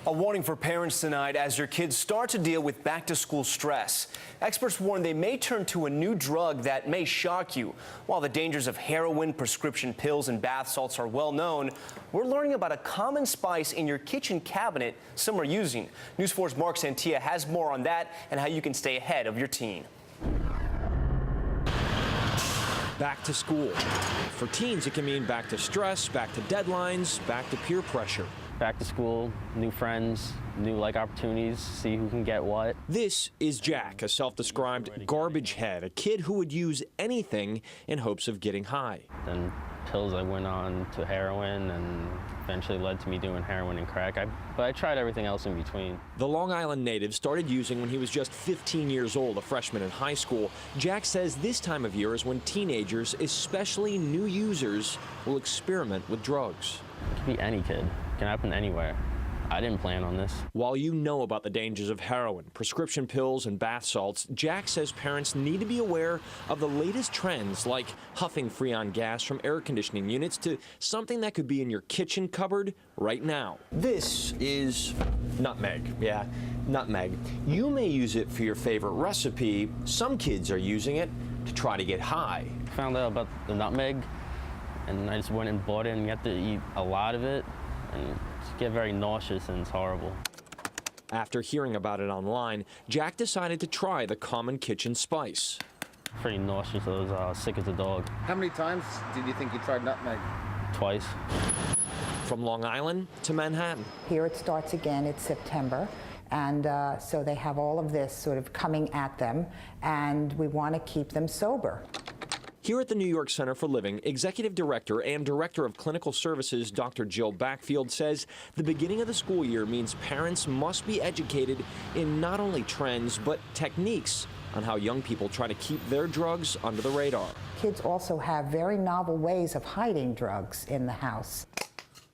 A warning for parents tonight as your kids start to deal with back-to-school stress. Experts warn they may turn to a new drug that may shock you. While the dangers of heroin, prescription pills, and bath salts are well known, we're learning about a common spice in your kitchen cabinet some are using. News 4's Mark Santia has more on that and how you can stay ahead of your teen. Back to school. For teens, it can mean back to stress, back to deadlines, back to peer pressure. Back to school, new friends, new opportunities, see who can get what. This is Jack, a self-described garbage head, a kid who would use anything in hopes of getting high. Then pills, I went on to heroin and eventually led to me doing heroin and crack. But I tried everything else in between. The Long Island native started using when he was just 15 years old, a freshman in high school. Jack says this time of year is when teenagers, especially new users, will experiment with drugs. It could be any kid. It can happen anywhere. I didn't plan on this. While you know about the dangers of heroin, prescription pills, and bath salts, Jack says parents need to be aware of the latest trends like huffing Freon gas from air conditioning units to something that could be in your kitchen cupboard right now. This is nutmeg. Yeah, nutmeg. You may use it for your favorite recipe. Some kids are using it to try to get high. Found out about the nutmeg, and I just went and bought it, and you have to eat a lot of it, and just get very nauseous, and it's horrible. After hearing about it online, Jack decided to try the common kitchen spice. Pretty nauseous. I was sick as a dog. How many times did you think you tried nutmeg? Twice. From Long Island to Manhattan. Here it starts again, it's September, and so they have all of this sort of coming at them, and we want to keep them sober. Here at the New York Center for Living, Executive Director and Director of Clinical Services, Dr. Jill Backfield, says the beginning of the school year means parents must be educated in not only trends, but techniques on how young people try to keep their drugs under the radar. Kids also have very novel ways of hiding drugs in the house.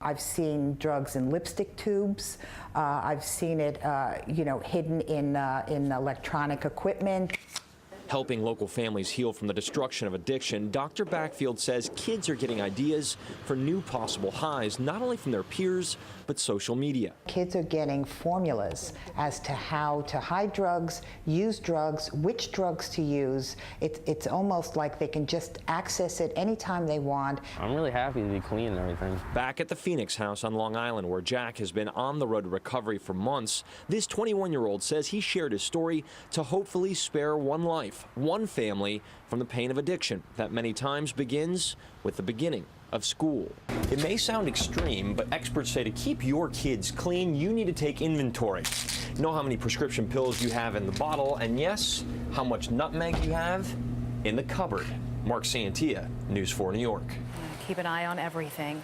I've seen drugs in lipstick tubes. I've seen it, hidden in electronic equipment. Helping local families heal from the destruction of addiction, Dr. Backfield says kids are getting ideas for new possible highs, not only from their peers, but social media. Kids are getting formulas as to how to hide drugs, use drugs, which drugs to use. It's almost like they can just access it anytime they want. I'm really happy to be clean and everything. Back at the Phoenix house on Long Island, where Jack has been on the road to recovery for months, this 21-year-old says he shared his story to hopefully spare one life, one family, from the pain of addiction that many times begins with the beginning of school. It may sound extreme, but experts say to keep your kids clean, you need to take inventory. Know how many prescription pills you have in the bottle, and yes, how much nutmeg you have in the cupboard. Mark Santia, News 4 New York. Keep an eye on everything.